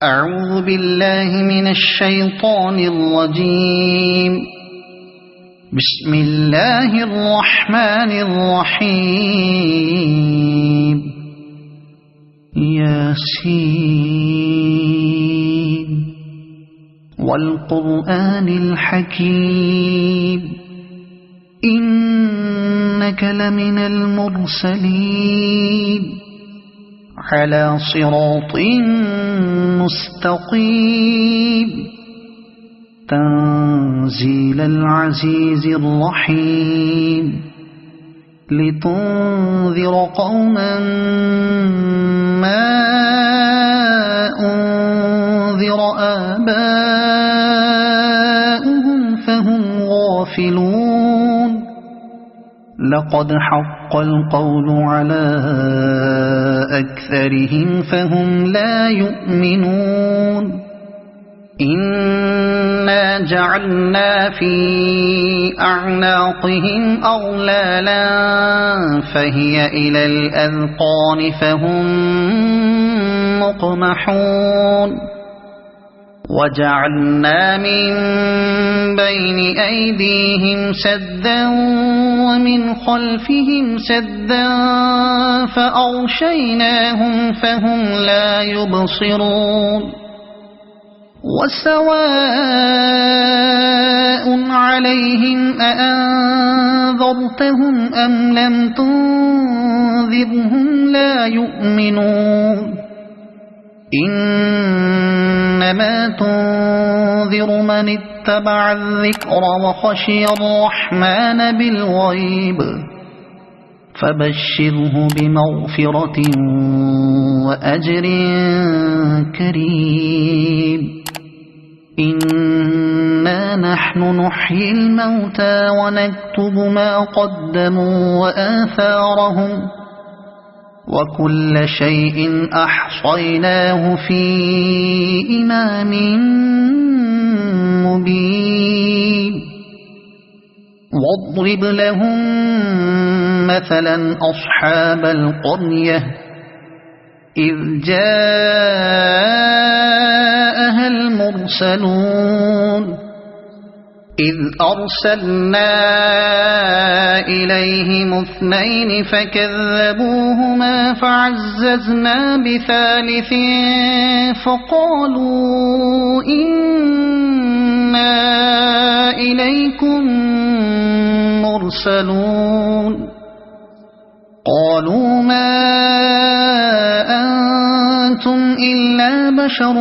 أعوذ بالله من الشيطان الرجيم. بسم الله الرحمن الرحيم. ياسين والقرآن الحكيم إنك لمن المرسلين على صراط مستقيم تنزيل العزيز الرحيم لتنذر قوما ما أنذر آباؤهم فهم غافلون. لقد حق القول على أكثرهم فهم لا يؤمنون. إنا جعلنا في أعناقهم أغلالا فهي إلى الأذقان فهم مقمحون. وجعلنا من بين أيديهم سدا ومن خلفهم سدا فأغشيناهم فهم لا يبصرون. وسواء عليهم أأنذرتهم أم لم تنذرهم لا يؤمنون. إنما تنذر من اتبع الذكر وخشي الرحمن بالغيب فبشره بمغفرة وأجر كريم. إنا نحن نحيي الموتى ونكتب ما قدموا وآثارهم وكل شيء أحصيناه في إمام مبين. واضرب لهم مثلا أصحاب القرية إذ جاءها المرسلون إذ أرسلنا إليهم اثنين فكذبوهما فعززنا بثالث فقالوا إنا إليكم مرسلون. قالوا ما أنتم إلا بشر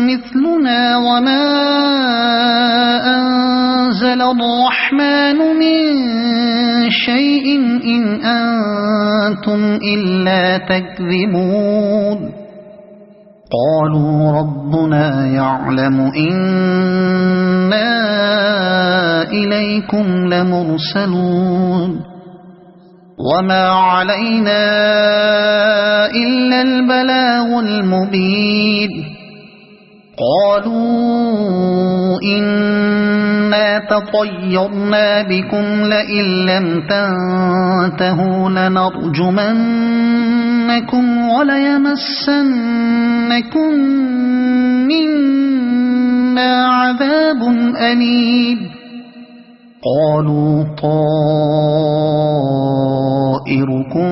مثلنا وما أنزل الرحمن من شيء إن أنتم إلا تكذبون. قالوا ربنا يعلم إنا إليكم لمرسلون وما علينا إلا البلاغ المبين. قالوا إنا تطيرنا بكم لئن لم تنتهوا لنرجمنكم وليمسنكم منا عذاب أليم. قالوا طائركم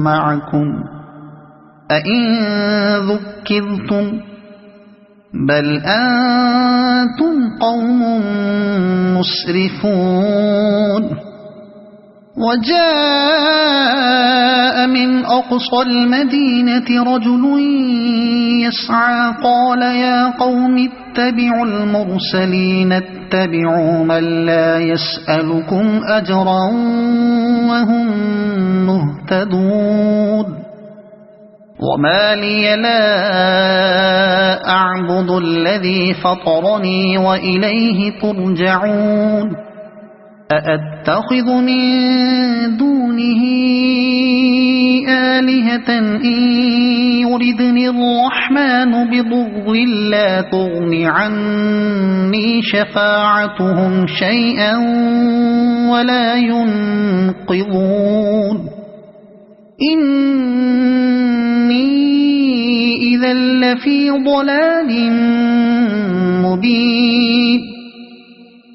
معكم أئن ذكرتم بل أنتم قوم مسرفون. وجاء من أقصى المدينة رجل يسعى قال يا قوم اتبعوا المرسلين اتبعوا من لا يسألكم أجرا وهم مهتدون. وما لي لا أعبد الذي فطرني وإليه ترجعون. أأتخذ من دونه آلهة إن يردني الرحمن بضر لا تغن عني شفاعتهم شيئا ولا ينقذون. إني إذا لفي ضلال مبين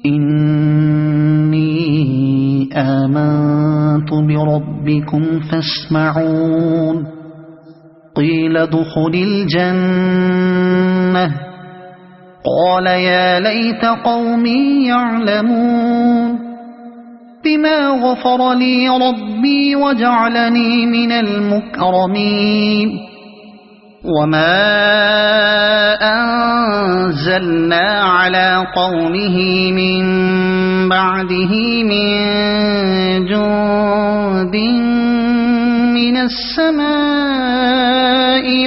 إني آمنت بربكم فاسمعون قيل ادخل الجنة قال يا ليت قومي يعلمون بما غفر لي ربي وجعلني من المكرمين وما أنزلنا على قومه من بعده من جند من السماء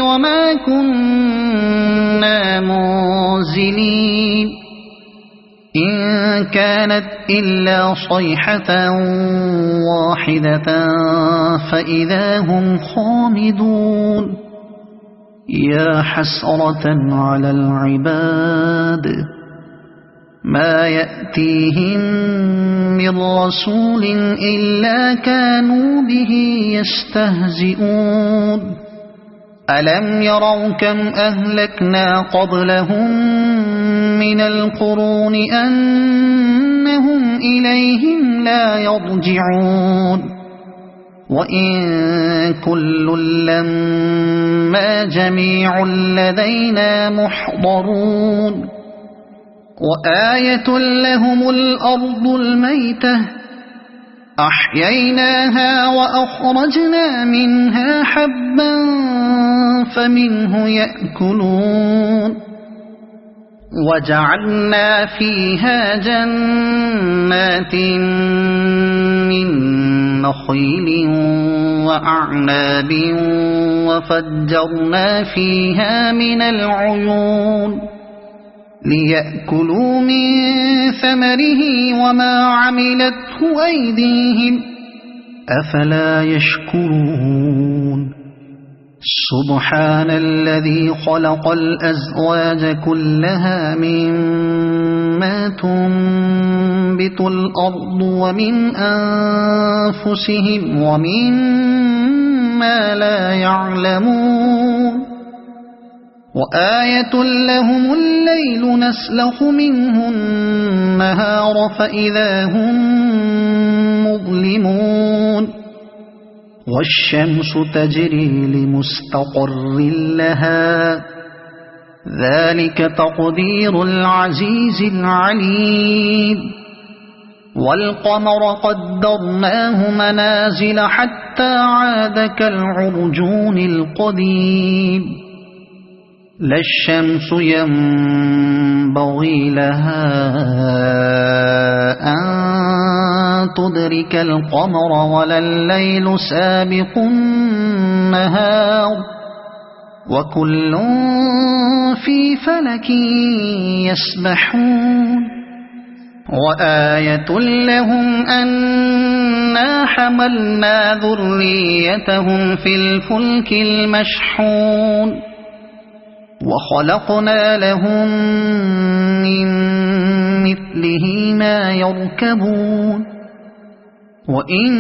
وما كنا منزلين إن كانت إلا صيحة واحدة فإذا هم خامدون يا حسرة على العباد ما يأتيهم من رسول إلا كانوا به يستهزئون ألم يروا كم أهلكنا قبلهم من القرون أنهم إليهم لا يرجعون وإن كل لما جميع لدينا محضرون وآية لهم الأرض الميتة أحييناها وأخرجنا منها حبا فمنه يأكلون وجعلنا فيها جنات من نخيل وأعناب وفجرنا فيها من العيون ليأكلوا من ثمره وما عملته أيديهم أفلا يشكرون سبحان الذي خلق الأزواج كلها مما تنبت الأرض ومن أنفسهم ومما لا يعلمون وآية لهم الليل نسلخ منه النهار فإذا هم مظلمون والشمس تجري لمستقر لها ذلك تقدير العزيز العليم والقمر قدرناه منازل حتى عاد كالعرجون القديم لا الشمس ينبغي لها أن تدرك القمر ولا الليل سابق النهار وكل في فلك يسبحون وآية لهم أنا حملنا ذريتهم في الفلك المشحون وخلقنا لهم من مثله ما يركبون وإن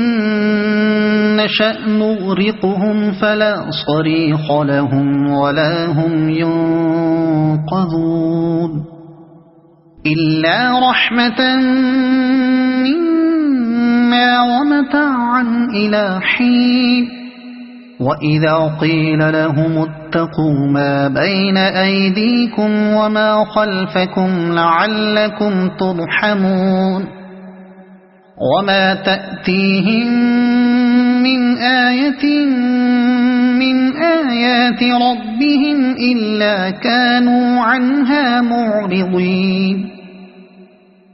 نشأ نغرقهم فلا صريخ لهم ولا هم ينقذون إلا رحمة منا ومتاعا إلى حين وإذا قيل لهم اتقوا ما بين أيديكم وما خلفكم لعلكم ترحمون وما تأتيهم من آية من آيات ربهم إلا كانوا عنها معرضين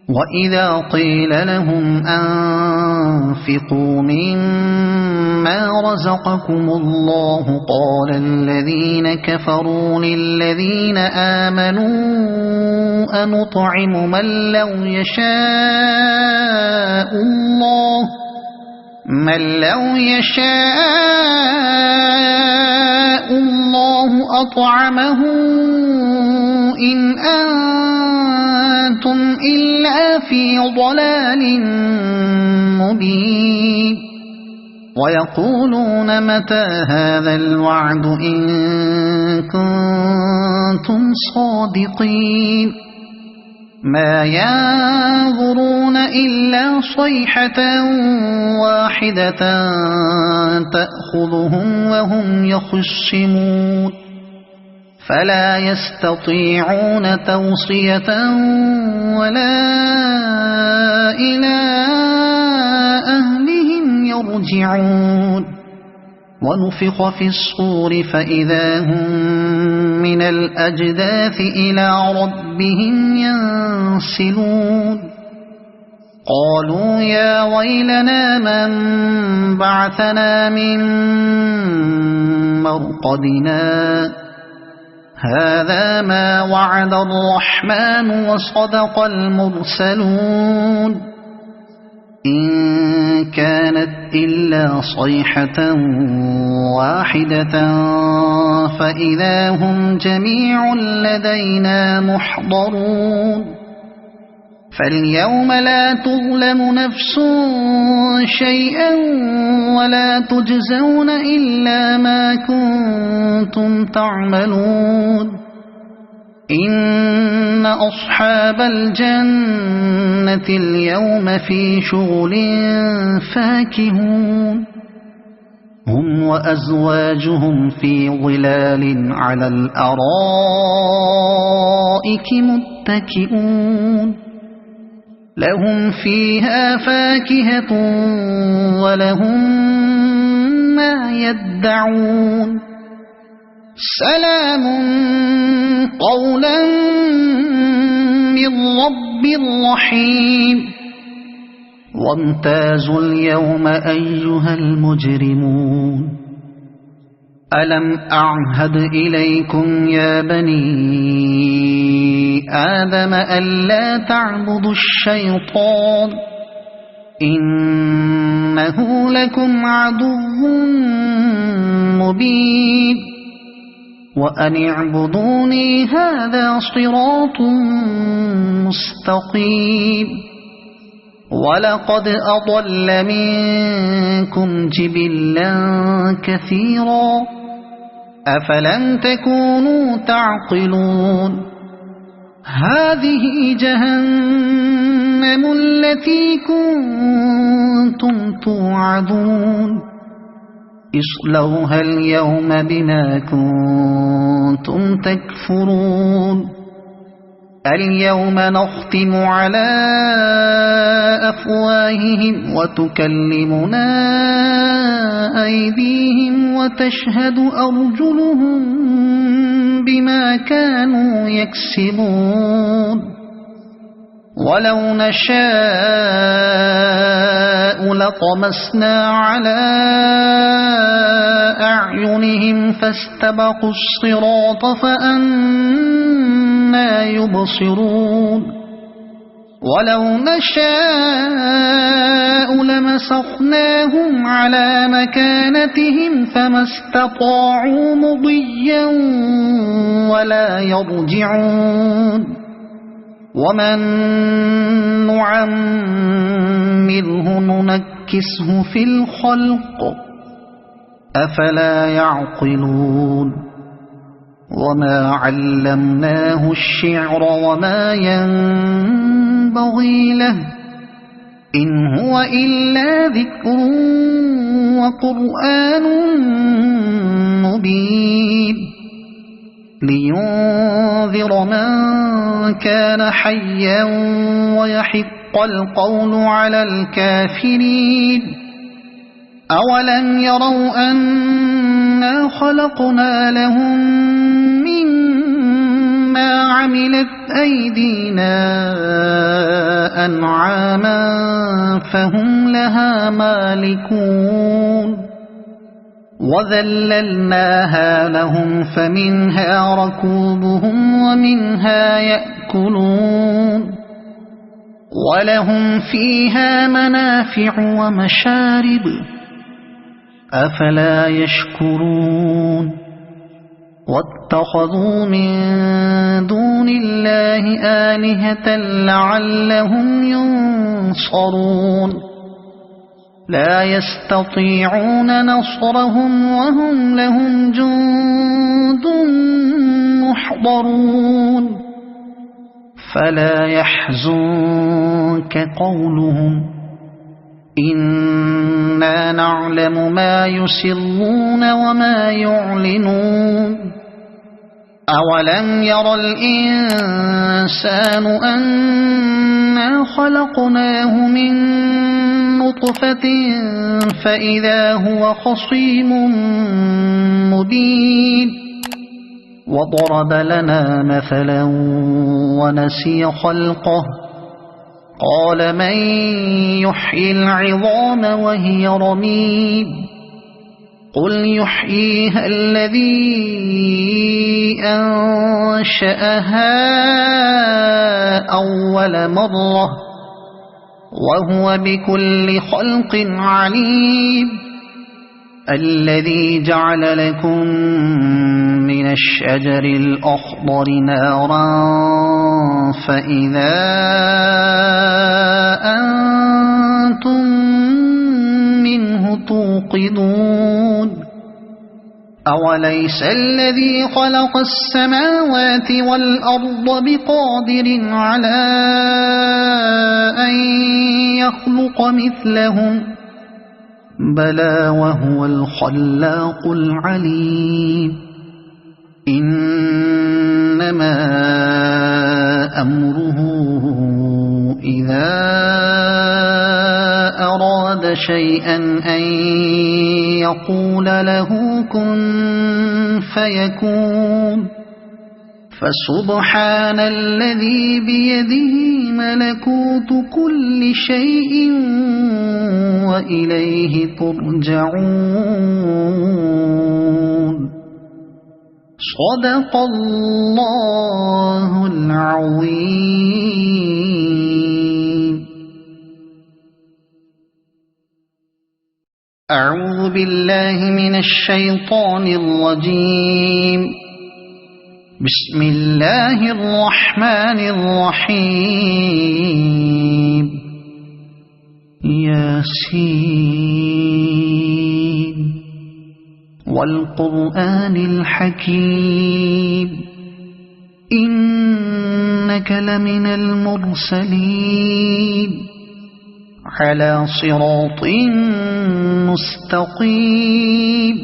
وإذا قيل لهم أنفقوا مما رزقكم الله قال الذين كفروا للذين آمنوا أنطعم من لو يشاء الله أطعمه إن أنتم إلا في ضلال مبين ويقولون متى هذا الوعد إن كنتم صادقين ما ينظرون إلا صيحة واحدة تأخذهم وهم يخصمون فلا يستطيعون توصية ولا إلى أهلهم يرجعون ونفخ في الصور فإذا هم من الأجداث إلى ربهم ينسلون قالوا يا ويلنا من بعثنا من مرقدنا هذا ما وعد الرحمن وصدق المرسلون إن كانت إلا صيحة واحدة فإذا هم جميع لدينا محضرون فاليوم لا تظلم نفس شيئا ولا تجزون إلا ما كنتم تعملون إن أصحاب الجنة اليوم في شغل فاكهون هم وأزواجهم في ظلال على الأرائك متكئون لهم فيها فاكهة ولهم ما يدعون سلام قولا من رب رحيم وامتازوا اليوم أيها المجرمون ألم أعهد إليكم يا بني آدم ألا تعبدوا الشيطان إنه لكم عدو مبين وأن اعبدوني هذا صراط مستقيم ولقد أضل منكم جبلا كثيرا أفلم تكونوا تعقلون هذه جهنم التي كنتم توعدون اصلوها اليوم بما كنتم تكفرون اليوم نختم على أفواههم وتكلمنا أيديهم وتشهد أرجلهم بما كانوا يكسبون ولو نشاء لطمسنا على أعينهم فاستبقوا الصراط فأنى يبصرون ولو نشاء لمسخناهم على مكانتهم فما استطاعوا مضيا ولا يرجعون ومن نعمره ننكسه في الخلق أفلا يعقلون وما علمناه الشعر وما ينبغي له إن هو إلا ذكر وقرآن مبين لينذر من كان حيا ويحق القول على الكافرين أولم يروا أنا خلقنا لهم مما عملت أيدينا أنعاما فهم لها مالكون وذللناها لهم فمنها ركوبهم ومنها يأكلون ولهم فيها منافع ومشارب أفلا يشكرون واتخذوا من دون الله آلهة لعلهم ينصرون لا يستطيعون نصرهم وهم لهم جند محضرون فلا يحزنك قولهم إنا نعلم ما يسرون وما يعلنون أولم ير الإنسان أنا خلقناه من نطفة فإذا هو خصيم مبين وضرب لنا مثلا ونسي خلقه قال من يحيي العظام وهي رميم قل يحييها الذي أنشأها أول مرة وهو بكل خلق عليم الذي جعل لكم من الشجر الأخضر نارا فإذا أنتم منه توقدون أوليس الذي خلق السماوات والأرض بقادر على أن يخلق مثلهم بلى وهو الخلاق العليم إنما أمره إذا أراد شيئا أن يقول له كن فيكون فسبحان الذي بيده ملكوت كل شيء وإليه ترجعون صدق الله العظيم. أعوذ بالله من الشيطان الرجيم. بسم الله الرحمن الرحيم. ياسين والقرآن الحكيم إنك لمن المرسلين على صراط مستقيم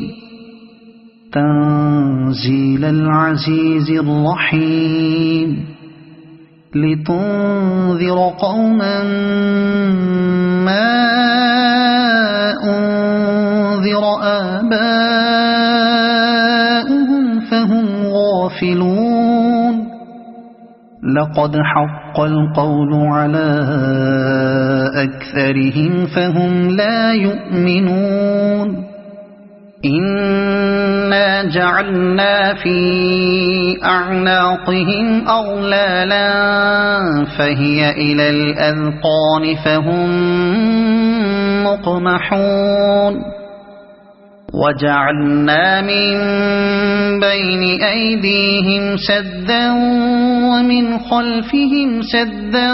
تنزيل العزيز الرحيم لتنذر قوما ما أنذر آباؤهم فهم غافلون لقد حق القول على أكثرهم فهم لا يؤمنون إنا جعلنا في أعناقهم أغلالا فهي إلى الأذقان فهم مقمحون وجعلنا من بين أيديهم سدا ومن خلفهم سدا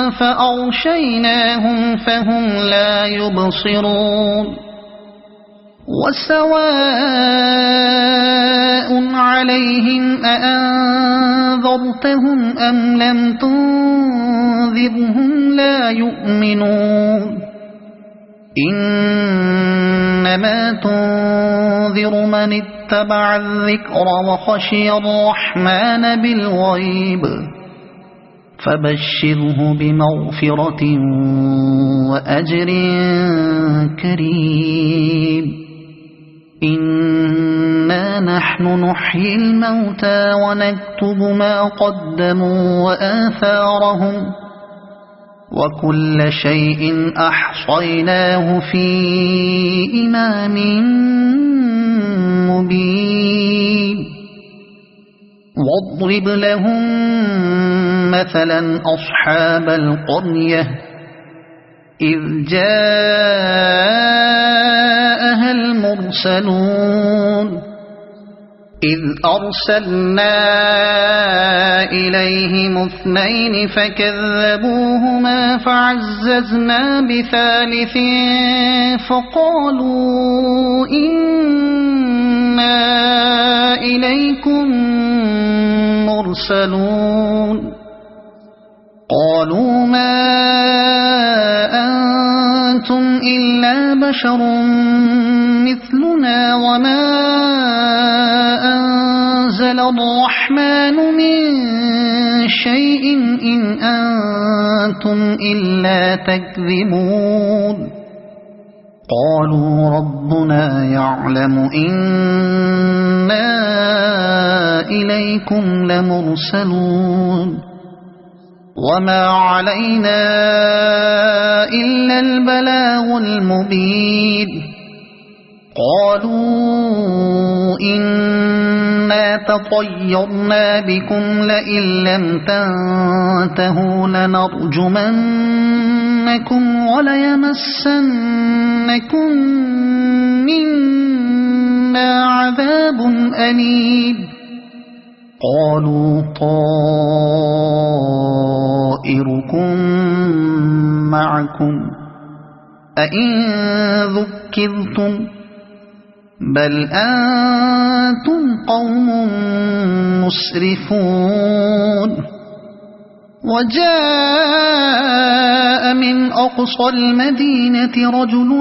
فأغشيناهم فهم لا يبصرون وسواء عليهم أأنذرتهم أم لم تنذرهم لا يؤمنون إنما تنذر من اتبع الذكر وخشي الرحمن بالغيب فبشره بمغفرة وأجر كريم إنا نحن نحيي الموتى ونكتب ما قدموا وآثارهم وكل شيء أحصيناه في إمام مبين واضرب لهم مثلا أصحاب القرية إذ جاءها المرسلون إذ أرسلنا إليهم 2 فكذبوهما فعززنا بثالث فقالوا إنا إليكم مرسلون قالوا ما أنتم إلا بشر مثلنا وما أنزل الرحمن من شيء إن أنتم إلا تكذبون قالوا ربنا يعلم إنا إليكم لمرسلون وما علينا إلا البلاغ المبين قالوا إنا تطيرنا بكم لئن لم تنتهوا لنرجمنكم وليمسنكم منا عذاب أليم قالوا طائركم معكم أئن ذكرتم بل أنتم قوم مسرفون وجاء من أقصى المدينة رجل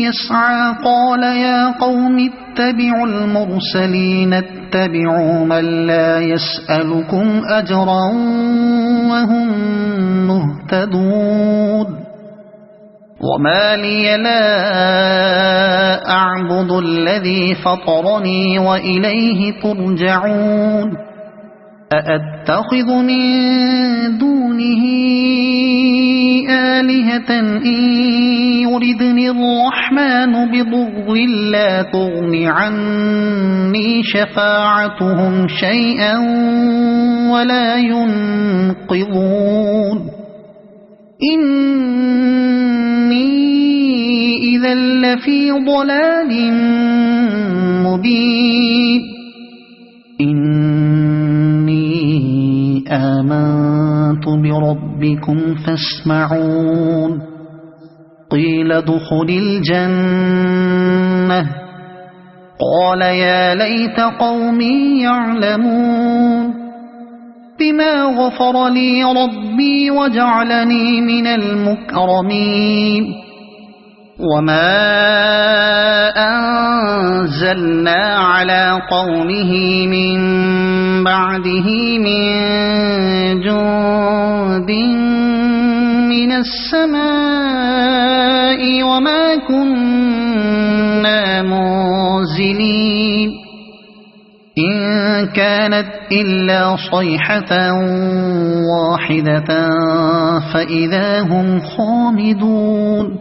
يسعى قال يا قوم اتبعوا المرسلين اتبعوا من لا يسألكم أجرا وهم مهتدون وما لي لا أعبد الذي فطرني وإليه ترجعون أأتخذ من دونه آلهة إن يردني الرحمن بضر لا تغن عني شفاعتهم شيئا ولا ينقذون إني إذا لفي ضلال مبين إني آمنت بربكم فاسمعون قيل ادخل الجنة قال يا ليت قومي يعلمون بما غفر لي ربي وجعلني من المكرمين وما أنزلنا على قومه من بعده من جند من السماء وما كنا منزلين إن كانت إلا صيحة واحدة فإذا هم خامدون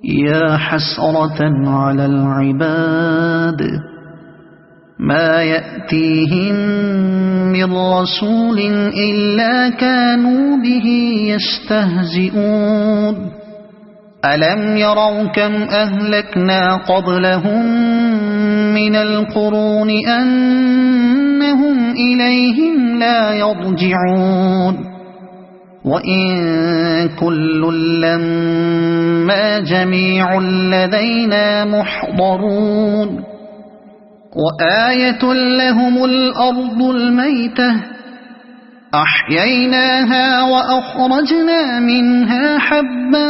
يا حسرة على العباد ما يأتيهم من رسول إلا كانوا به يستهزئون ألم يروا كم أهلكنا قبلهم من القرون أنهم إليهم لا يرجعون وإن كل لما جميع لدينا محضرون وآية لهم الأرض الميتة أحييناها وأخرجنا منها حبا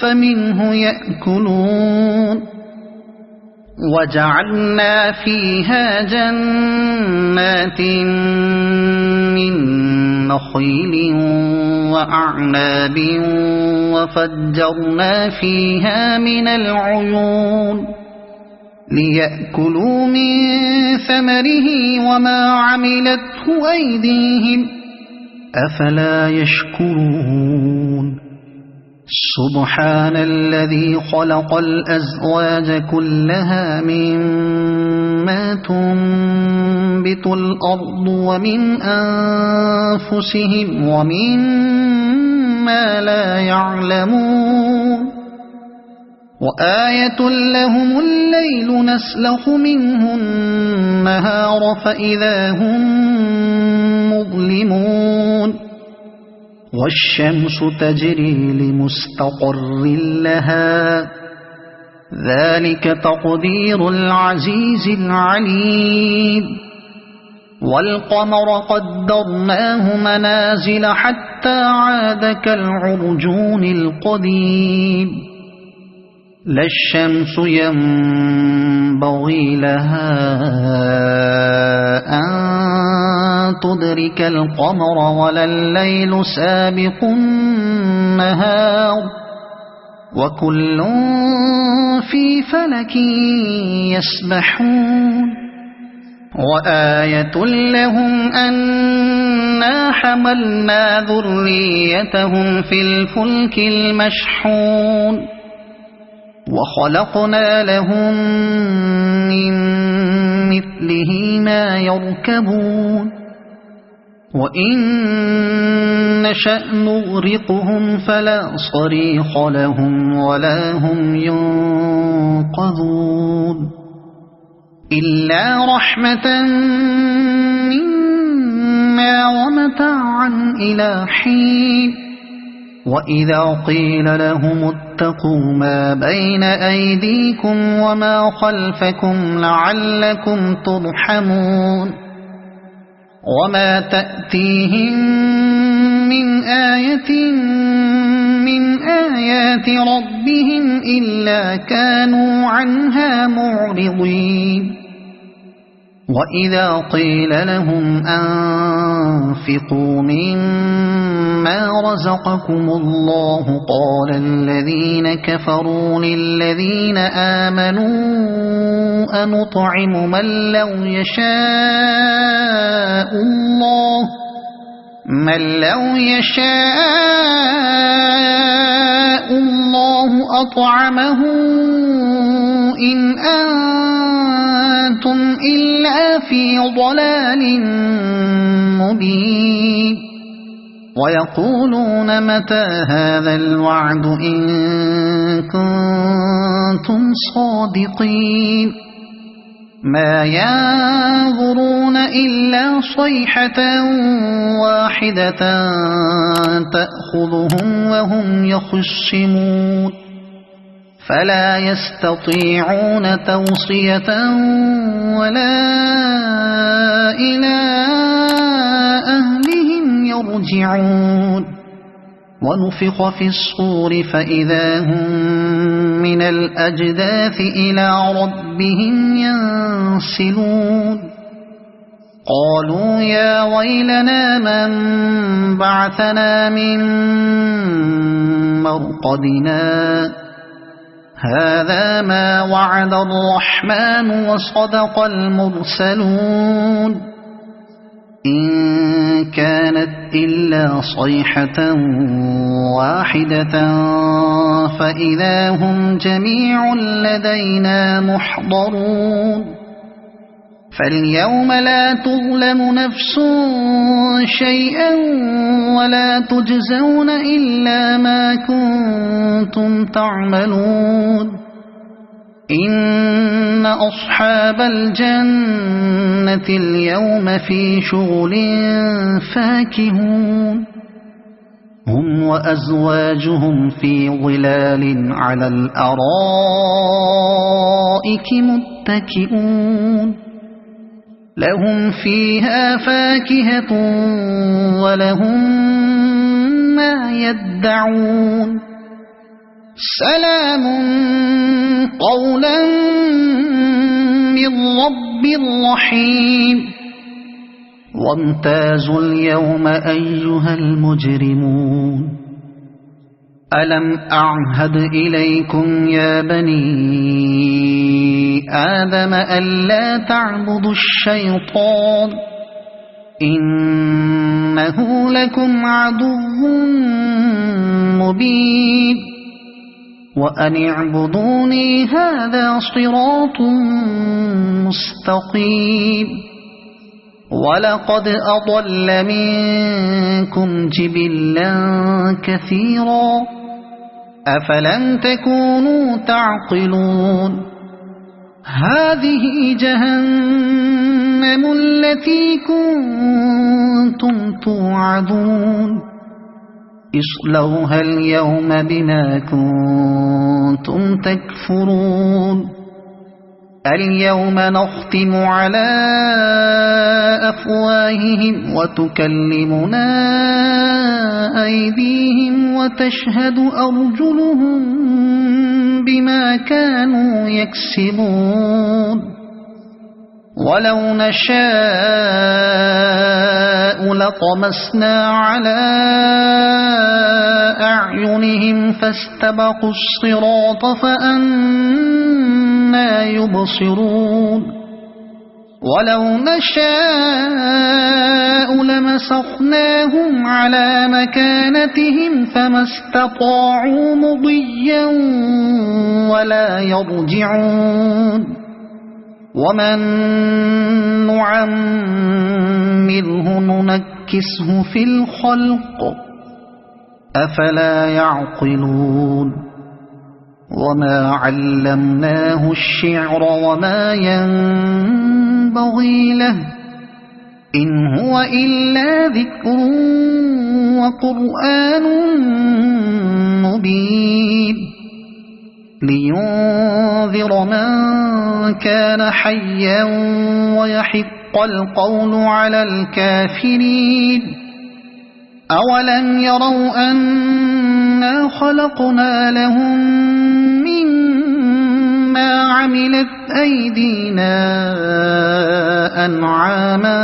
فمنه يأكلون وجعلنا فيها جنات من نخيل وأعناب وفجرنا فيها من العيون ليأكلوا من ثمره وما عملته أيديهم أفلا يشكرون سبحان الذي خلق الأزواج كلها مما تنبت الأرض ومن أنفسهم ومما لا يعلمون وآية لهم الليل نسلخ منه النهار فإذا هم مظلمون والشمس تجري لمستقر لها ذلك تقدير العزيز العليم والقمر قدرناه منازل حتى عاد كالعرجون القديم لا الشمس ينبغي لها أن تدرك القمر ولا الليل سابق النهار وكل في فلك يسبحون وآية لهم أنا حملنا ذريتهم في الفلك المشحون وخلقنا لهم من مثله ما يركبون وإن نشأ نغرقهم فلا صريخ لهم ولا هم ينقذون إلا رحمة منا ومتاعا إلى حين وإذا قيل لهم اتقوا ما بين أيديكم وما خلفكم لعلكم ترحمون وما تأتيهم من آية من آيات ربهم إلا كانوا عنها معرضين وإذا قيل لهم أنفقوا مما رزقكم الله قال الذين كفروا للذين آمنوا أنطعم من لو يشاء الله أطعمه إن أنتم إلا في ضلال مبين ويقولون متى هذا الوعد إن كنتم صادقين ما ينظرون إلا صيحة واحدة تأخذهم وهم يخصمون فلا يستطيعون توصية ولا إلى أهلهم يرجعون ونفخ في الصور فإذا هم من الأجداث إلى ربهم ينسلون قالوا يا ويلنا من بعثنا من مرقدنا هذا ما وعد الرحمن وصدق المرسلون إن كانت إلا صيحة واحدة فإذا هم جميع لدينا محضرون فاليوم لا تظلم نفس شيئا ولا تجزون إلا ما كنتم تعملون إن أصحاب الجنة اليوم في شغل فاكهون هم وأزواجهم في ظلال على الأرائك متكئون لهم فيها فاكهة ولهم ما يدعون سلام قولا من رب رحيم وامتازوا اليوم أيها المجرمون ألم أعهد إليكم يا بني آدم ألا تعبدوا الشيطان إنه لكم عدو مبين وأن اعبدوني هذا صراط مستقيم ولقد أضل منكم جبلا كثيرا أفلم تكونوا تعقلون هذه جهنم التي كنتم توعدون اصلوها اليوم بما كنتم تكفرون اليوم نختم على أفواههم وتكلمنا أيديهم وتشهد أرجلهم بما كانوا يكسبون ولو نشاء لطمسنا على أعينهم فاستبقوا الصراط فأنى يبصرون ولو نشاء لمسخناهم على مكانتهم فما استطاعوا مضيا ولا يرجعون ومن نعمره ننكسه في الخلق أفلا يعقلون وما علمناه الشعر وما ينبغي له إن هو إلا ذكر وقرآن مبين لينذر من كان حيا ويحق القول على الكافرين أولم يروا أنا خلقنا لهم مما عملت أيدينا أنعاما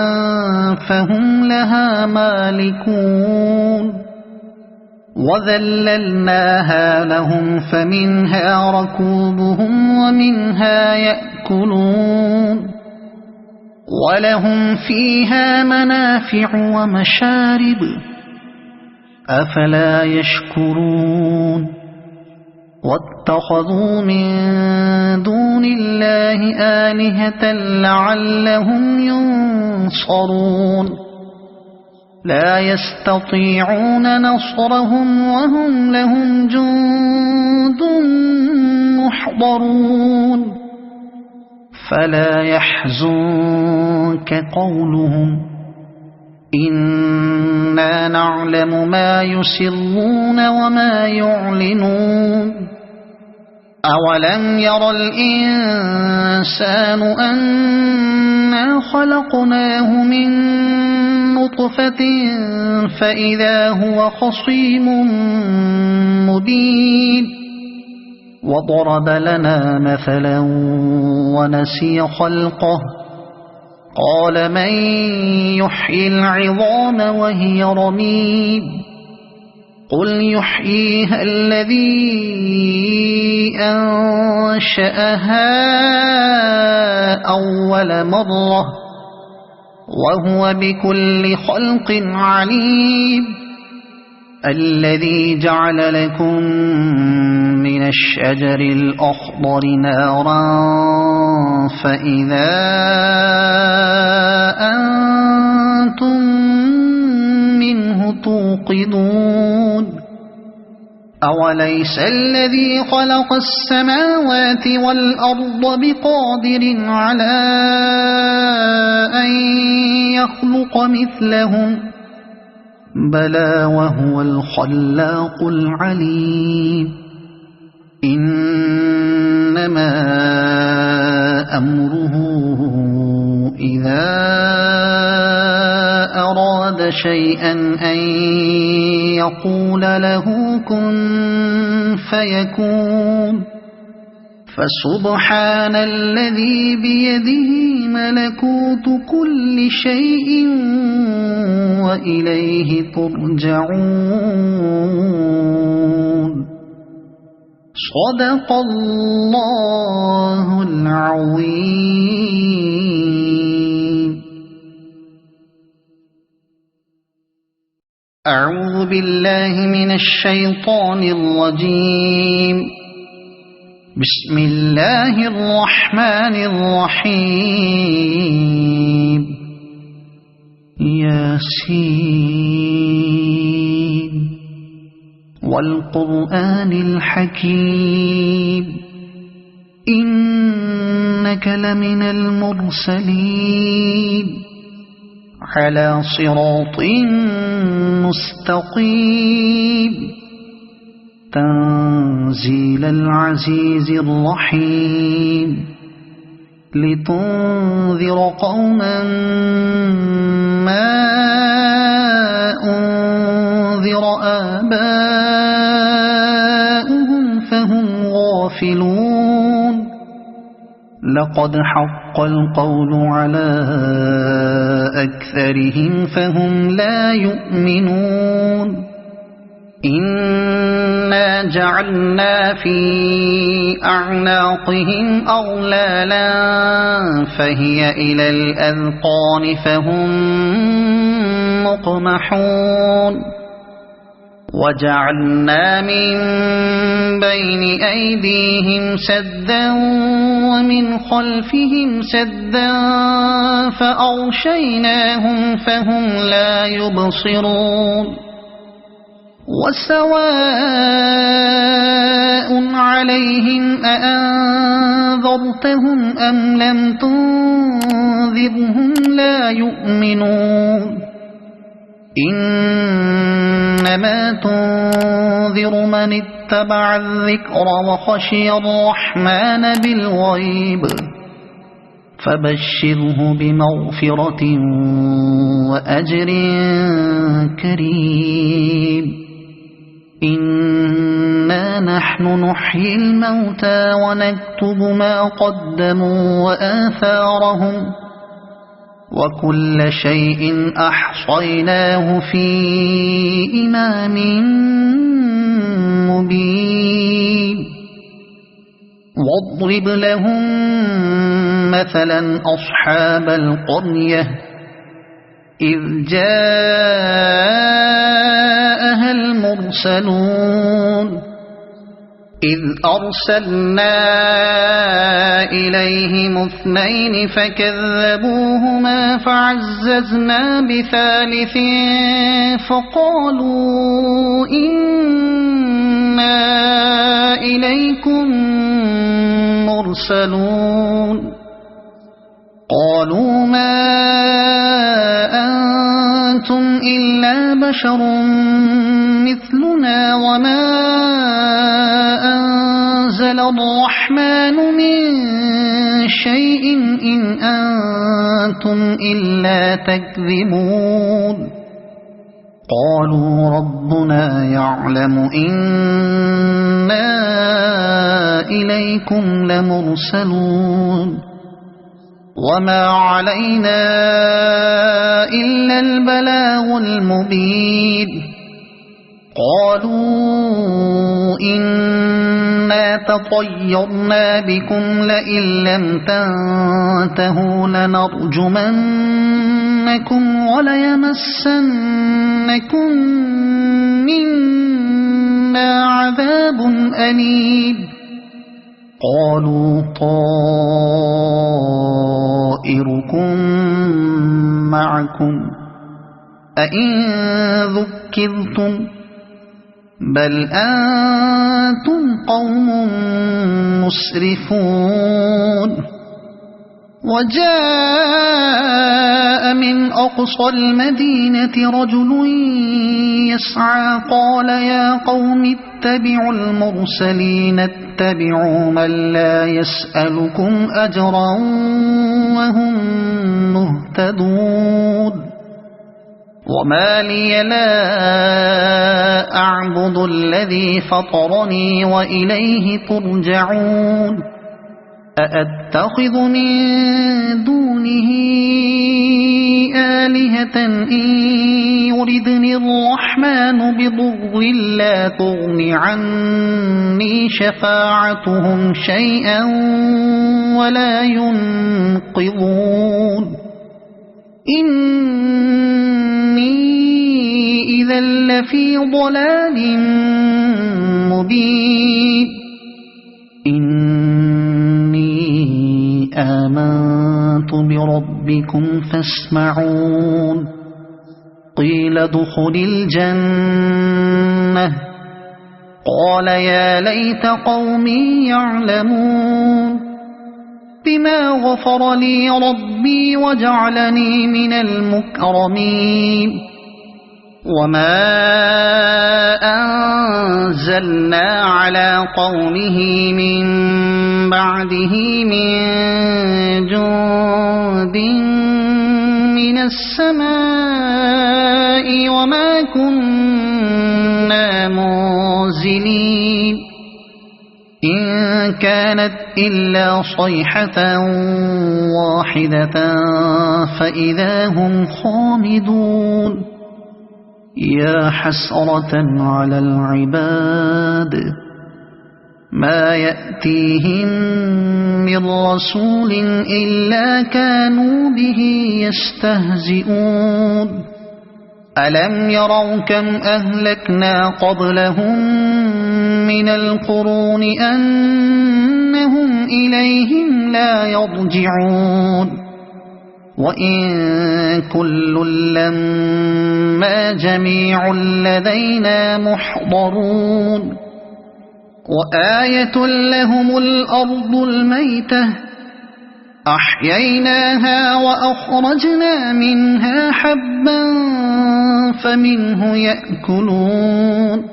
فهم لها مالكون وذللناها لهم فمنها ركوبهم ومنها يأكلون ولهم فيها منافع ومشارب أفلا يشكرون واتخذوا من دون الله آلهة لعلهم ينصرون لا يستطيعون نصرهم وهم لهم جند محضرون فلا يحزنك قولهم إنا نعلم ما يسرون وما يعلنون أولم ير الإنسان أنا خلقناه من نطفة فإذا هو خصيم مبين وضرب لنا مثلا ونسي خلقه قال من يحيي العظام وهي رميم قل يحييها الذي أنشأها أول مرة وهو بكل خلق عليم الذي جعل لكم من الشجر الأخضر نارا فإذا أنتم منه توقدون أوليس الذي خلق السماوات والأرض بقادر على أن يخلق مثلهم بلى وهو الخلاق العليم إنما أمره إذا أراد شيئا أن يقول له كن فيكون فسبحان الذي بيده ملكوت كل شيء وإليه ترجعون صدق الله العظيم. أعوذ بالله من الشيطان الرجيم. بسم الله الرحمن الرحيم. ياسين والقرآن الحكيم إنك لمن المرسلين على صراط مستقيم تنزيل العزيز الرحيم لتنذر قوما ما أنذر آباؤهم فهم غافلون لقد حق القول على أكثرهم فهم لا يؤمنون إنا جعلنا في أعناقهم أغلالا فهي إلى الأذقان فهم مقمحون وجعلنا من بين أيديهم سدا ومن خلفهم سدا فأغشيناهم فهم لا يبصرون وسواء عليهم أأنذرتهم أم لم تنذرهم لا يؤمنون إنما تنذر من اتبع الذكر وخشي الرحمن بالغيب فبشره بمغفرة وأجر كريم إنا نحن نحيي الموتى ونكتب ما قدموا وآثارهم وكل شيء أحصيناه في إمام مبين واضرب لهم مثلا أصحاب القرية إذ جاءها المرسلون إذ أرسلنا إليهم اثنين فكذبوهما فعززنا بثالث فقالوا إنا إليكم مرسلون قالوا ما أنتم إلا بشر مثلنا وما أنزل الرحمن من شيء إن أنتم إلا تكذبون قالوا ربنا يعلم إنا إليكم لمرسلون وما علينا إلا البلاغ المبين قالوا إنا تطيرنا بكم لئن لم تنتهوا لنرجمنكم وليمسنكم منا عذاب أليم قالوا طائركم معكم أئن ذكرتم بل أنتم قوم مسرفون وجاء من أقصى المدينة رجل يسعى قال يا قوم اتبعوا المرسلين اتبعوا من لا يسألكم أجرا وهم مهتدون وما لي لا أعبد الذي فطرني وإليه ترجعون أأتخذ من دونه آلهة إن يردني الرحمن بضر لا تغن عني شفاعتهم شيئا ولا ينقذون إني إذا لفي ضلال مبين إني آمنت بربكم فاسمعون قيل ادخل الجنة قال يا ليت قومي يعلمون بما غفر لي ربي وجعلني من المكرمين وما أنزلنا على قومه من بعده من جند من السماء وما كنا منزلين إن كانت إلا صيحة واحدة فإذا هم خامدون يا حسرة على العباد ما يأتيهم من رسول إلا كانوا به يستهزئون ألم يروا كم أهلكنا قبلهم من القرون أنهم إليهم لا يرجعون وإن كل لما جميع لدينا محضرون وآية لهم الأرض الميتة أحييناها وأخرجنا منها حبا فمنه يأكلون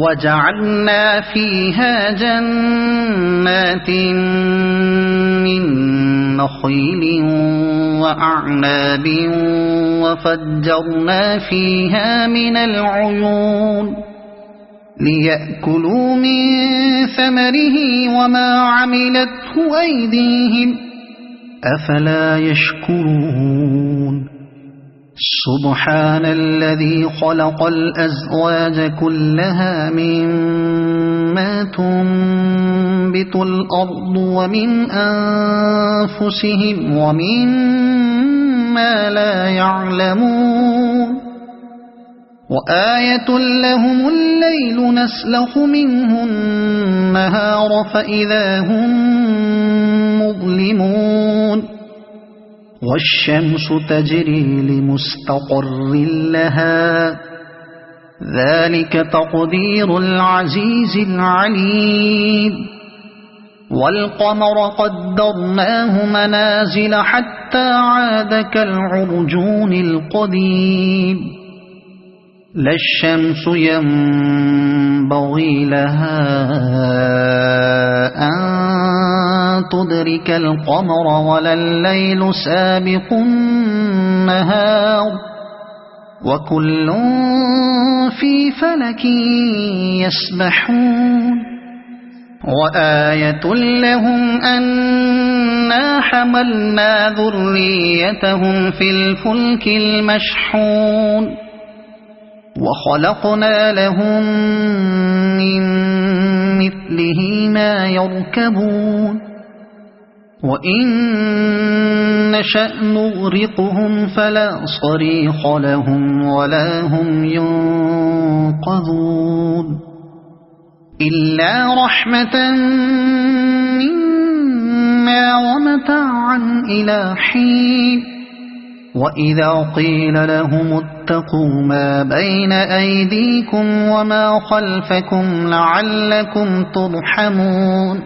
وجعلنا فيها جنات من نخيل وأعناب وفجرنا فيها من العيون ليأكلوا من ثمره وما عملته أيديهم أفلا يشكرون سبحان الذي خلق الأزواج كلها مما تنبت الأرض ومن أنفسهم ومما لا يعلمون وآية لهم الليل نسلخ منه النهار فإذا هم مظلمون والشمس تجري لمستقر لها ذلك تقدير العزيز العليم والقمر قدرناه منازل حتى عاد كالعرجون القديم لا الشمس ينبغي لها أن تدرك القمر ولا الليل سابق النهار وكل في فلك يسبحون وآية لهم أنا حملنا ذريتهم في الفلك المشحون وخلقنا لهم من مثله ما يركبون وإن نشأ نغرقهم فلا صريخ لهم ولا هم ينقذون إلا رحمة منا ومتاعا إلى حين وإذا قيل لهم اتقوا ما بين أيديكم وما خلفكم لعلكم ترحمون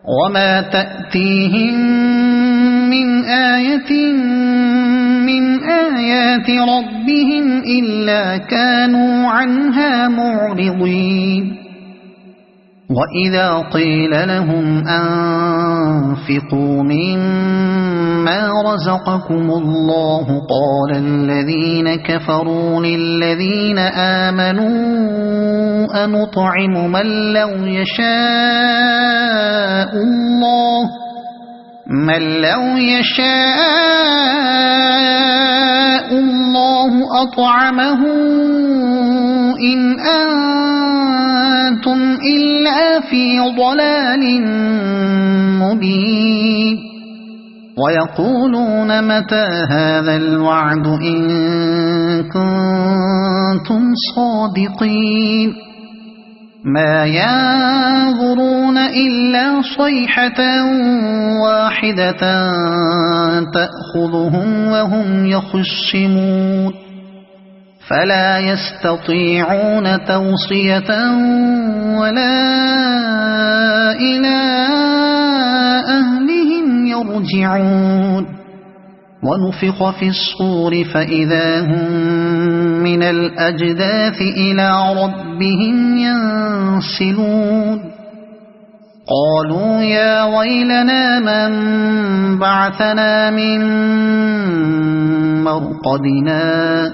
وما تأتيهم من آية من آيات ربهم إلا كانوا عنها معرضين وإذا قيل لهم أنفقوا مما رزقكم الله قال الذين كفروا للذين آمنوا أنطعم من لو يشاء الله أطعمه إن أنتم إلا في ضلال مبين ويقولون متى هذا الوعد إن كنتم صادقين ما ينظرون إلا صيحة واحدة تأخذهم وهم يخصمون فلا يستطيعون توصية ولا إلى أهلهم يرجعون ونفخ في الصور فإذا هم من الأجداث إلى ربهم ينسلون قالوا يا ويلنا من بعثنا من مرقدنا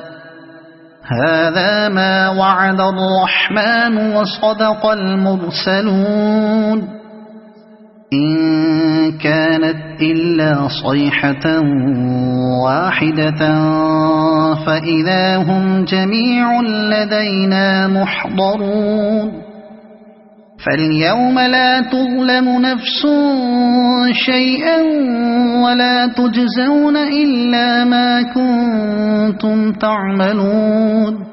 هذا ما وعد الرحمن وصدق المرسلون إن كانت إلا صيحة واحدة فإذا هم جميع لدينا محضرون فاليوم لا تظلم نفس شيئا ولا تجزون إلا ما كنتم تعملون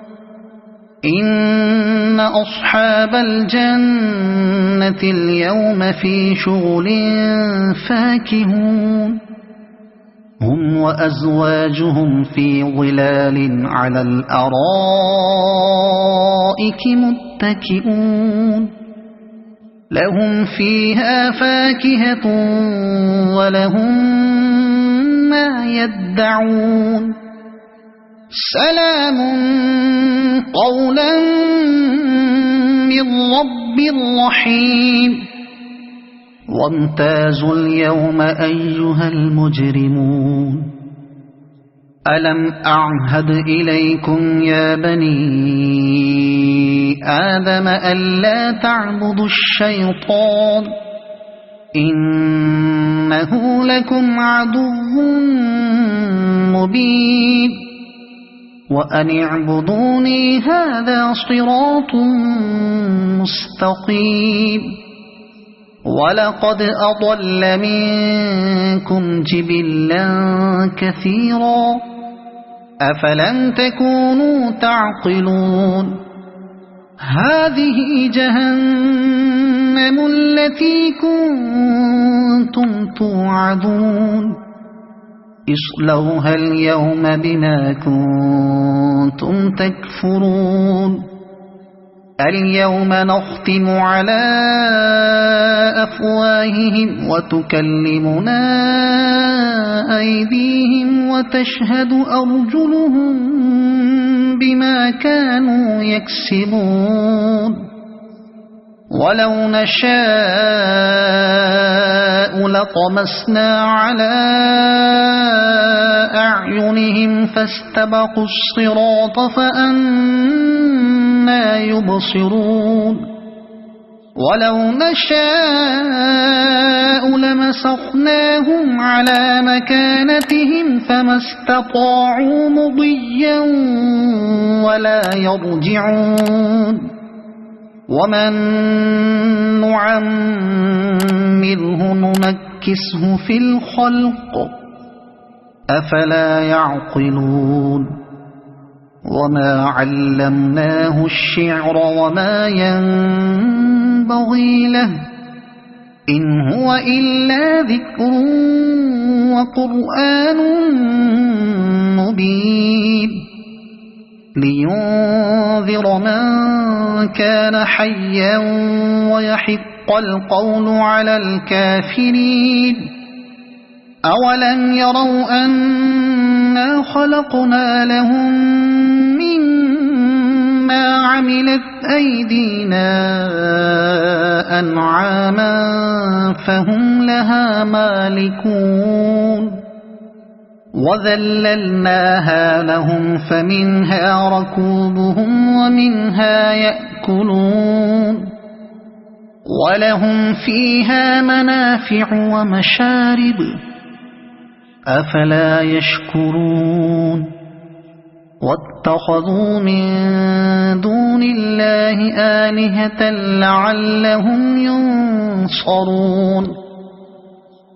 إن أصحاب الجنة اليوم في شغل فاكهون هم وأزواجهم في ظلال على الأرائك متكئون لهم فيها فاكهة ولهم ما يدعون سلام قولا من رب رحيم وامتازوا اليوم أيها المجرمون ألم أعهد إليكم يا بني آدم ألا تعبدوا الشيطان إنه لكم عدو مبين وأن اعبدوني هذا صراط مستقيم ولقد أضل منكم جبلا كثيرا أفلم تكونوا تعقلون هذه جهنم التي كنتم توعدون اصلوها اليوم بما كنتم تكفرون اليوم نختم على أفواههم وتكلمنا أيديهم وتشهد أرجلهم بما كانوا يكسبون ولو نشاء لطمسنا على أعينهم فاستبقوا الصراط فأنى يبصرون ولو نشاء لمسخناهم على مكانتهم فما استطاعوا مضيا ولا يرجعون ومن نعمره ننكسه في الخلق أفلا يعقلون وما علمناه الشعر وما ينبغي له إن هو إلا ذكر وقرآن مبين لينذر من كان حيا ويحق القول على الكافرين أولم يروا أنا خلقنا لهم مما عملت أيدينا أنعاما فهم لها مالكون وذللناها لهم فمنها ركوبهم ومنها يأكلون ولهم فيها منافع ومشارب أفلا يشكرون واتخذوا من دون الله آلهة لعلهم ينصرون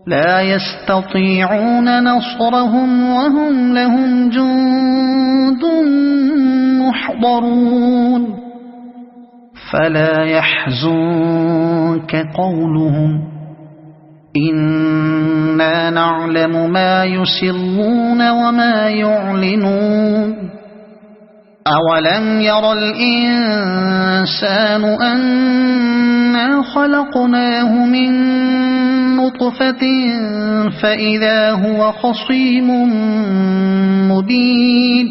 لا يستطيعون نصرهم وهم لهم جند محضرون فلا يحزنك قولهم إنا نعلم ما يسرون وما يعلنون أولم ير الإنسان أنا خلقناه من نطفة فإذا هو خصيم مبين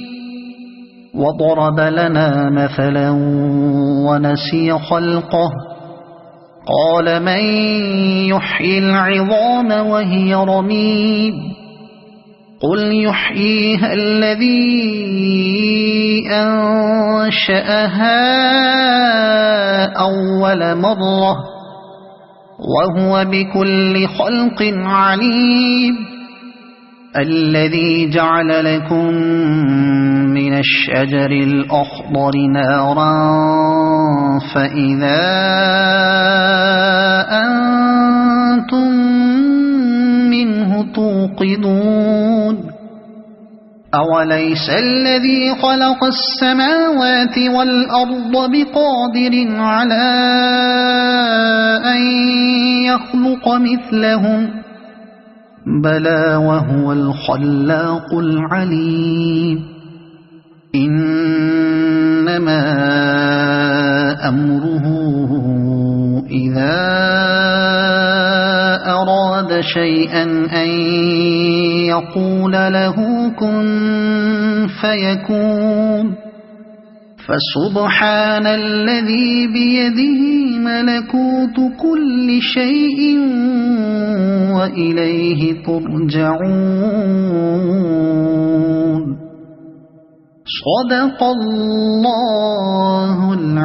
وضرب لنا مثلا ونسي خلقه قال من يحيي العظام وهي رميم قل يحييها الذي أنشأها أول مرة وهو بكل خلق عليم الذي جعل لكم من الشجر الأخضر نارا فإذا أنتم منه توقدون أوليس الذي خلق السماوات والأرض بقادر على أن يخلق مثلهم بلى وهو الخلاق العليم إنما أمره إذا أراد شيئا أن يقول له كن فيكون فسبحان الذي بيده ملكوت كل شيء وإليه ترجعون صدق الله العظيم.